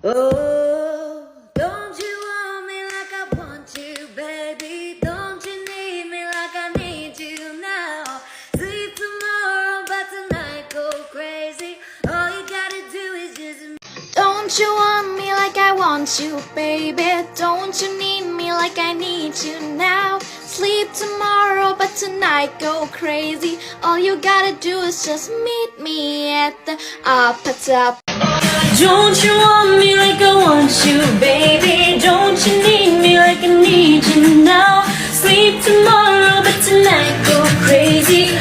Oh, don't you want me like I want you, baby? Don't you need me like I need you now? Sleep tomorrow, but tonight go crazy. All you gotta do is just. Don't you want me like I want you, baby? Don't you need me like I need you now? Sleep tomorrow, but tonight go crazy. All you gotta do is just meet me at the upper top. Don't you want me like I want you, baby? Don't you need me like I need you now? Sleep tomorrow, but tonight go crazy.